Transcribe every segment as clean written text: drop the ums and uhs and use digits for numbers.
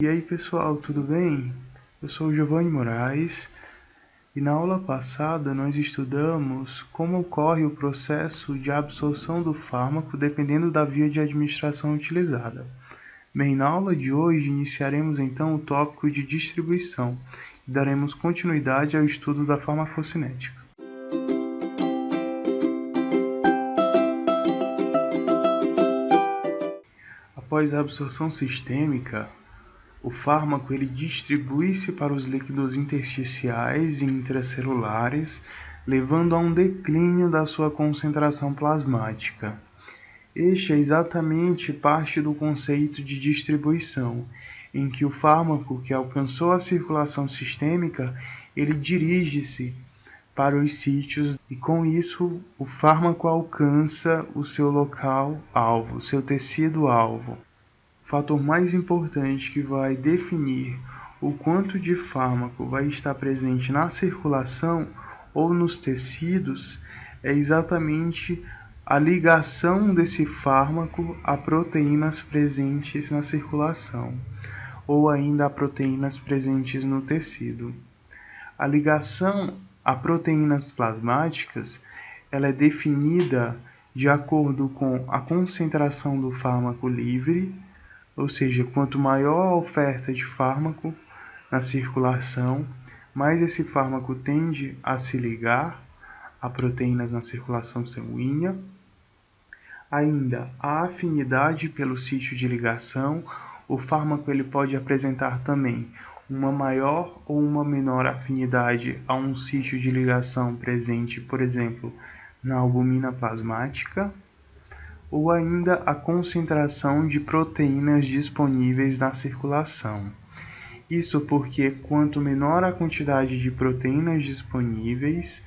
E aí pessoal, tudo bem? Eu sou o Giovanni Moraes e na aula passada nós estudamos como ocorre o processo de absorção do fármaco dependendo da via de administração utilizada. Bem, na aula de hoje iniciaremos então o tópico de distribuição e daremos continuidade ao estudo da farmacocinética. Após a absorção sistêmica, o fármaco ele distribui-se para os líquidos intersticiais e intracelulares, levando a um declínio da sua concentração plasmática. Este é exatamente parte do conceito de distribuição, em que o fármaco que alcançou a circulação sistêmica, ele dirige-se para os sítios e com isso o fármaco alcança o seu local-alvo, o seu tecido-alvo. O fator mais importante que vai definir o quanto de fármaco vai estar presente na circulação ou nos tecidos é exatamente a ligação desse fármaco a proteínas presentes na circulação ou ainda a proteínas presentes no tecido. A ligação a proteínas plasmáticas ela é definida de acordo com a concentração do fármaco livre, ou seja, quanto maior a oferta de fármaco na circulação, mais esse fármaco tende a se ligar a proteínas na circulação sanguínea. Ainda a afinidade pelo sítio de ligação, o fármaco ele pode apresentar também uma maior ou uma menor afinidade a um sítio de ligação presente, por exemplo, na albumina plasmática, ou ainda a concentração de proteínas disponíveis na circulação. Isso porque quanto menor a quantidade de proteínas disponíveis,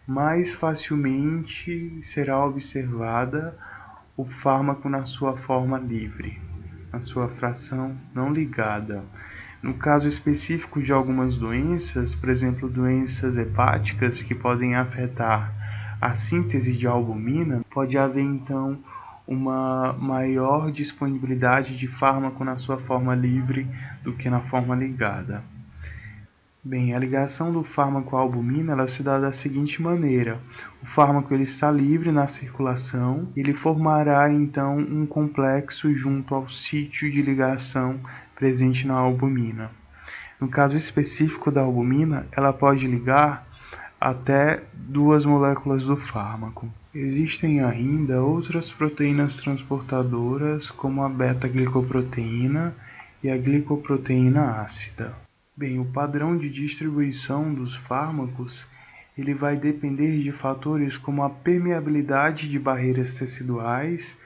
mais facilmente será observada o fármaco na sua forma livre, na sua fração não ligada. No caso específico de algumas doenças, por exemplo, doenças hepáticas que podem afetar a síntese de albumina, pode haver então uma maior disponibilidade de fármaco na sua forma livre do que na forma ligada. Bem, a ligação do fármaco à albumina ela se dá da seguinte maneira: o fármaco ele está livre na circulação, ele formará então um complexo junto ao sítio de ligação presente na albumina. No caso específico da albumina, ela pode ligar até 2 moléculas do fármaco. Existem ainda outras proteínas transportadoras, como a beta-glicoproteína e a glicoproteína ácida. Bem, o padrão de distribuição dos fármacos ele vai depender de fatores como a permeabilidade de barreiras teciduais.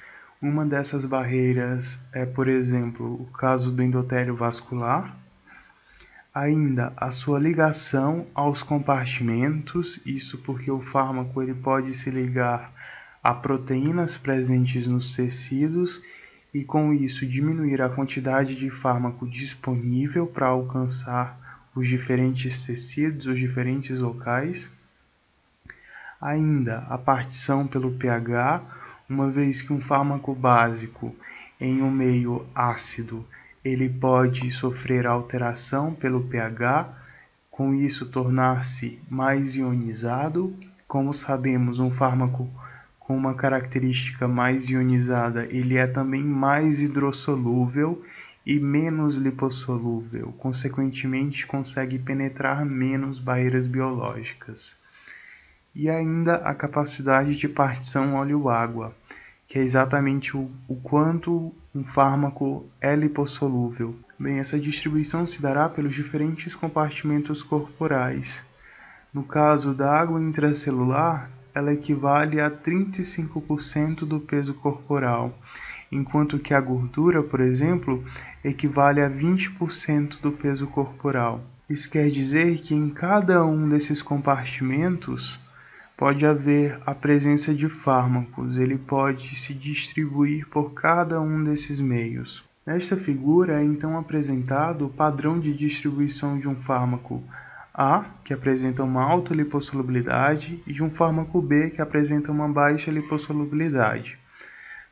Uma dessas barreiras é, por exemplo, o caso do endotélio vascular. Ainda a sua ligação aos compartimentos, isso porque o fármaco ele pode se ligar a proteínas presentes nos tecidos e com isso diminuir a quantidade de fármaco disponível para alcançar os diferentes tecidos, os diferentes locais. Ainda a partição pelo pH, uma vez que um fármaco básico em um meio ácido ele pode sofrer alteração pelo pH, com isso tornar-se mais ionizado. Como sabemos, um fármaco com uma característica mais ionizada, ele é também mais hidrossolúvel e menos lipossolúvel, consequentemente consegue penetrar menos barreiras biológicas. E ainda a capacidade de partição óleo-água, que é exatamente o quanto um fármaco é lipossolúvel. Bem, essa distribuição se dará pelos diferentes compartimentos corporais. No caso da água intracelular, ela equivale a 35% do peso corporal, enquanto que a gordura, por exemplo, equivale a 20% do peso corporal. Isso quer dizer que em cada um desses compartimentos pode haver a presença de fármacos, ele pode se distribuir por cada um desses meios. Nesta figura é então apresentado o padrão de distribuição de um fármaco A, que apresenta uma alta lipossolubilidade, e de um fármaco B, que apresenta uma baixa lipossolubilidade.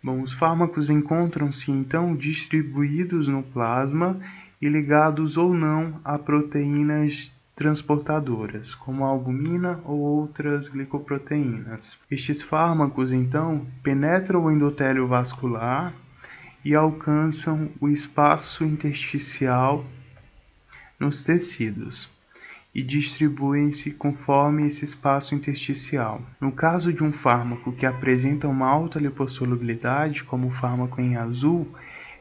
Bom, os fármacos encontram-se então distribuídos no plasma e ligados ou não a proteínas transportadoras, como a albumina ou outras glicoproteínas. Estes fármacos, então, penetram o endotélio vascular e alcançam o espaço intersticial nos tecidos e distribuem-se conforme esse espaço intersticial. No caso de um fármaco que apresenta uma alta lipossolubilidade, como o fármaco em azul,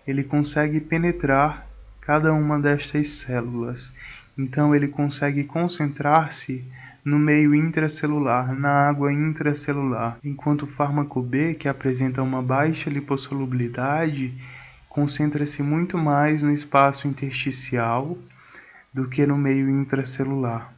ele consegue penetrar cada uma destas células. Então ele consegue concentrar-se no meio intracelular, na água intracelular, enquanto o fármaco B, que apresenta uma baixa lipossolubilidade, concentra-se muito mais no espaço intersticial do que no meio intracelular.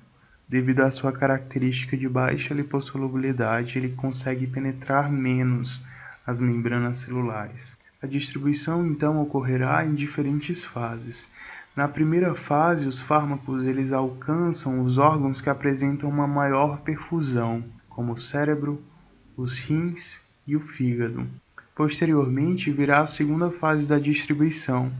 Devido à sua característica de baixa lipossolubilidade, ele consegue penetrar menos as membranas celulares. A distribuição então ocorrerá em diferentes fases. Na primeira fase, os fármacos eles alcançam os órgãos que apresentam uma maior perfusão, como o cérebro, os rins e o fígado. Posteriormente, virá a segunda fase da distribuição,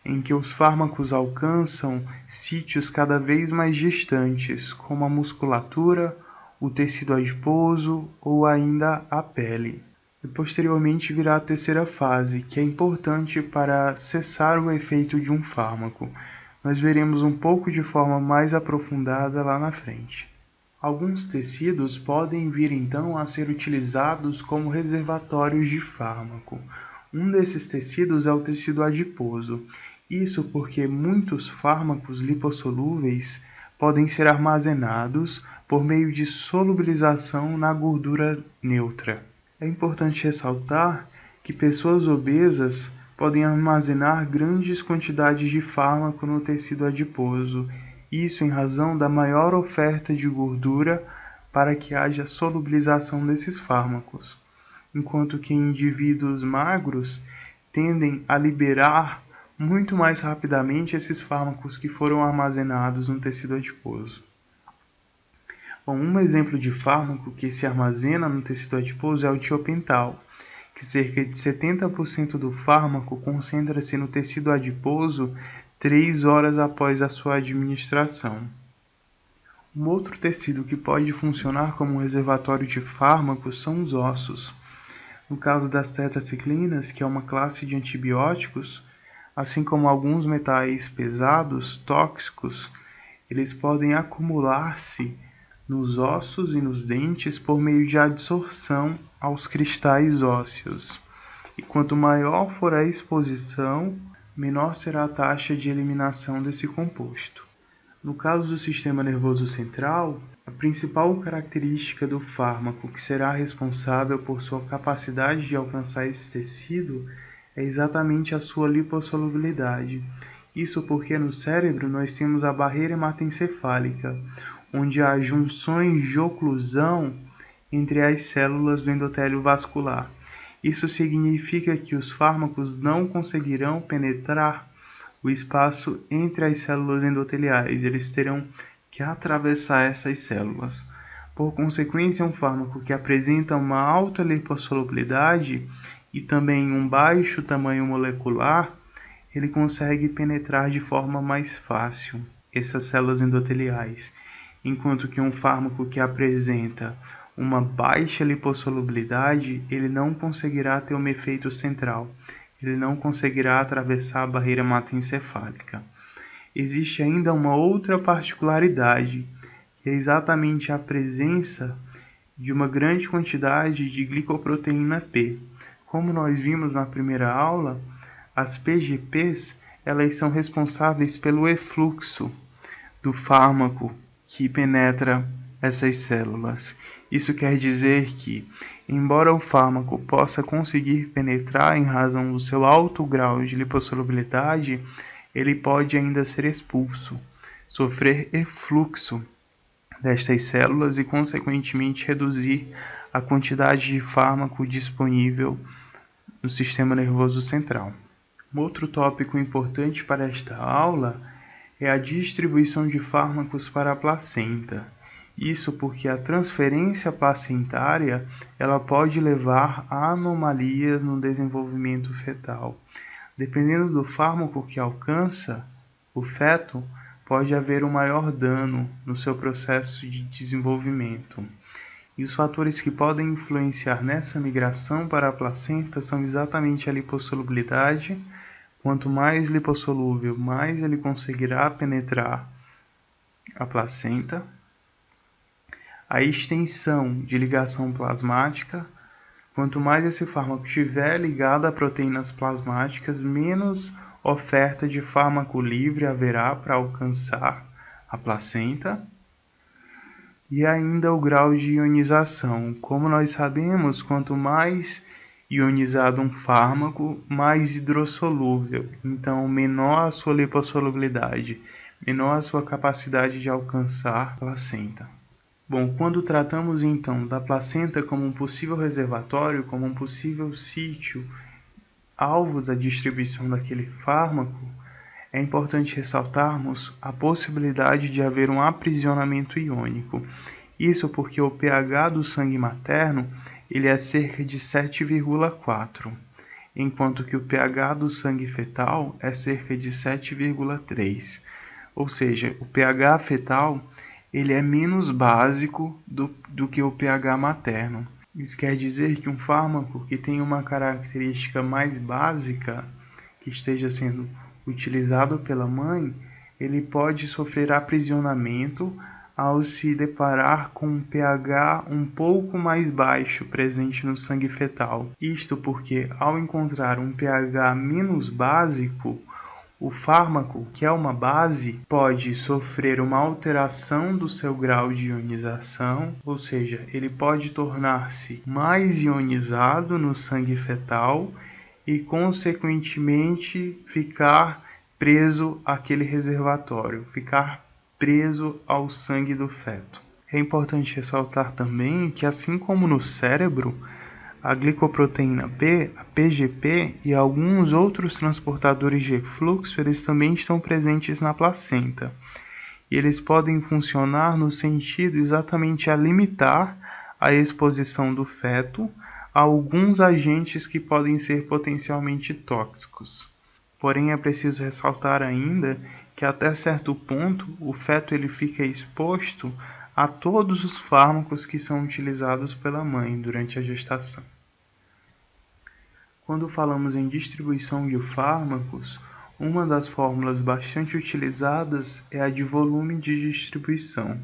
em que os fármacos alcançam sítios cada vez mais distantes, como a musculatura, o tecido adiposo ou ainda a pele. E posteriormente virá a terceira fase, que é importante para cessar o efeito de um fármaco. Nós veremos um pouco de forma mais aprofundada lá na frente. Alguns tecidos podem vir então a ser utilizados como reservatórios de fármaco. Um desses tecidos é o tecido adiposo. Isso porque muitos fármacos lipossolúveis podem ser armazenados por meio de solubilização na gordura neutra. É importante ressaltar que pessoas obesas podem armazenar grandes quantidades de fármaco no tecido adiposo, isso em razão da maior oferta de gordura para que haja solubilização desses fármacos, enquanto que indivíduos magros tendem a liberar muito mais rapidamente esses fármacos que foram armazenados no tecido adiposo. Bom, um exemplo de fármaco que se armazena no tecido adiposo é o tiopental, que cerca de 70% do fármaco concentra-se no tecido adiposo 3 horas após a sua administração. Um outro tecido que pode funcionar como um reservatório de fármacos são os ossos. No caso das tetraciclinas, que é uma classe de antibióticos, assim como alguns metais pesados, tóxicos, eles podem acumular-se nos ossos e nos dentes por meio de adsorção aos cristais ósseos. E quanto maior for a exposição, menor será a taxa de eliminação desse composto. No caso do sistema nervoso central, a principal característica do fármaco que será responsável por sua capacidade de alcançar esse tecido é exatamente a sua lipossolubilidade. Isso porque no cérebro nós temos a barreira hematoencefálica, onde há junções de oclusão entre as células do endotélio vascular. Isso significa que os fármacos não conseguirão penetrar o espaço entre as células endoteliais, eles terão que atravessar essas células. Por consequência, um fármaco que apresenta uma alta lipossolubilidade e também um baixo tamanho molecular, ele consegue penetrar de forma mais fácil essas células endoteliais, enquanto que um fármaco que apresenta uma baixa lipossolubilidade, ele não conseguirá ter um efeito central, ele não conseguirá atravessar a barreira hematoencefálica. Existe ainda uma outra particularidade, que é exatamente a presença de uma grande quantidade de glicoproteína P. Como nós vimos na primeira aula, as PGPs elas são responsáveis pelo efluxo do fármaco que penetra essas células. Isso quer dizer que, embora o fármaco possa conseguir penetrar em razão do seu alto grau de lipossolubilidade, ele pode ainda ser expulso, sofrer efluxo destas células e, consequentemente, reduzir a quantidade de fármaco disponível no sistema nervoso central. Um outro tópico importante para esta aula é a distribuição de fármacos para a placenta. Isso porque a transferência placentária ela pode levar a anomalias no desenvolvimento fetal. Dependendo do fármaco que alcança o feto pode haver um maior dano no seu processo de desenvolvimento. E os fatores que podem influenciar nessa migração para a placenta são exatamente a lipossolubilidade. Quanto mais lipossolúvel, mais ele conseguirá penetrar a placenta. A extensão de ligação plasmática. Quanto mais esse fármaco estiver ligado a proteínas plasmáticas, menos oferta de fármaco livre haverá para alcançar a placenta. E ainda o grau de ionização. Como nós sabemos, quanto mais ionizado um fármaco, mais hidrossolúvel. Então, menor a sua lipossolubilidade, menor a sua capacidade de alcançar a placenta. Bom, quando tratamos então da placenta como um possível reservatório, como um possível sítio, alvo da distribuição daquele fármaco, é importante ressaltarmos a possibilidade de haver um aprisionamento iônico. Isso porque o pH do sangue materno ele é cerca de 7,4, enquanto que o pH do sangue fetal é cerca de 7,3. Ou seja, o pH fetal ele é menos básico do que o pH materno. Isso quer dizer que um fármaco que tem uma característica mais básica, que esteja sendo utilizado pela mãe, ele pode sofrer aprisionamento ao se deparar com um pH um pouco mais baixo presente no sangue fetal. Isto porque, ao encontrar um pH menos básico, o fármaco, que é uma base, pode sofrer uma alteração do seu grau de ionização, ou seja, ele pode tornar-se mais ionizado no sangue fetal e, consequentemente, ficar preso àquele reservatório, ficar preso ao sangue do feto. É importante ressaltar também que, assim como no cérebro, a glicoproteína B, a PGP e alguns outros transportadores de fluxo, eles também estão presentes na placenta. E eles podem funcionar no sentido exatamente a limitar a exposição do feto a alguns agentes que podem ser potencialmente tóxicos. Porém, é preciso ressaltar ainda que até certo ponto o feto ele fica exposto a todos os fármacos que são utilizados pela mãe durante a gestação. Quando falamos em distribuição de fármacos, uma das fórmulas bastante utilizadas é a de volume de distribuição.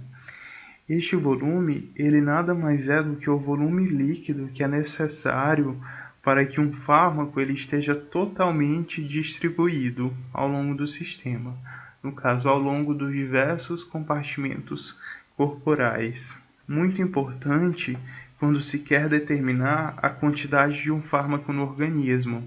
Este volume, ele nada mais é do que o volume líquido que é necessário para que um fármaco ele esteja totalmente distribuído ao longo do sistema, no caso, ao longo dos diversos compartimentos corporais. Muito importante quando se quer determinar a quantidade de um fármaco no organismo.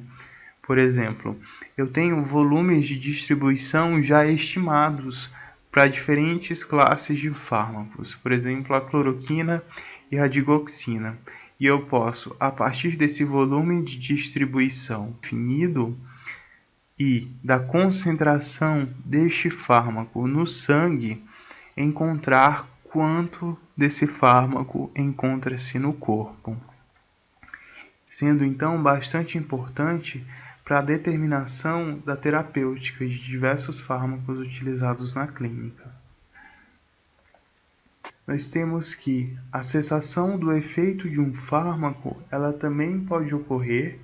Por exemplo, eu tenho volumes de distribuição já estimados para diferentes classes de fármacos, por exemplo, a cloroquina e a digoxina. E eu posso, a partir desse volume de distribuição definido e da concentração deste fármaco no sangue, encontrar quanto desse fármaco encontra-se no corpo, sendo então bastante importante para a determinação da terapêutica de diversos fármacos utilizados na clínica. Nós temos que a cessação do efeito de um fármaco, ela também pode ocorrer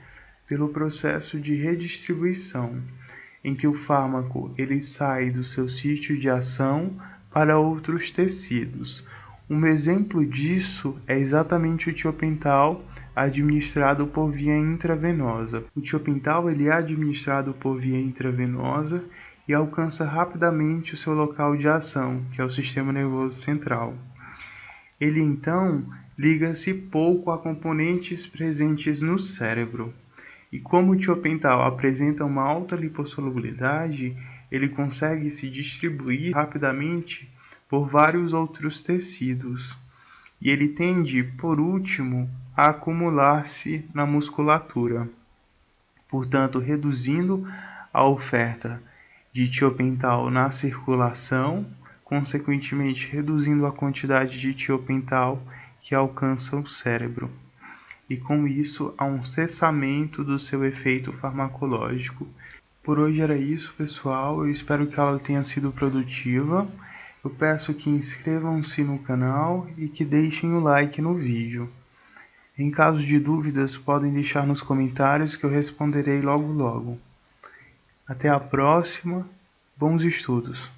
pelo processo de redistribuição, em que o fármaco ele sai do seu sítio de ação para outros tecidos. Um exemplo disso é exatamente o tiopental administrado por via intravenosa. O tiopental ele é administrado por via intravenosa e alcança rapidamente o seu local de ação, que é o sistema nervoso central. Ele então liga-se pouco a componentes presentes no cérebro. E como o tiopental apresenta uma alta lipossolubilidade, ele consegue se distribuir rapidamente por vários outros tecidos. E ele tende, por último, a acumular-se na musculatura, portanto, reduzindo a oferta de tiopental na circulação, consequentemente reduzindo a quantidade de tiopental que alcança o cérebro. E com isso há um cessamento do seu efeito farmacológico Por hoje era isso, pessoal. Eu espero que a aula tenha sido produtiva. Eu peço que inscrevam-se no canal e que deixem o like no vídeo. Em caso de dúvidas, podem deixar nos comentários que eu responderei logo logo. Até a próxima. Bons estudos!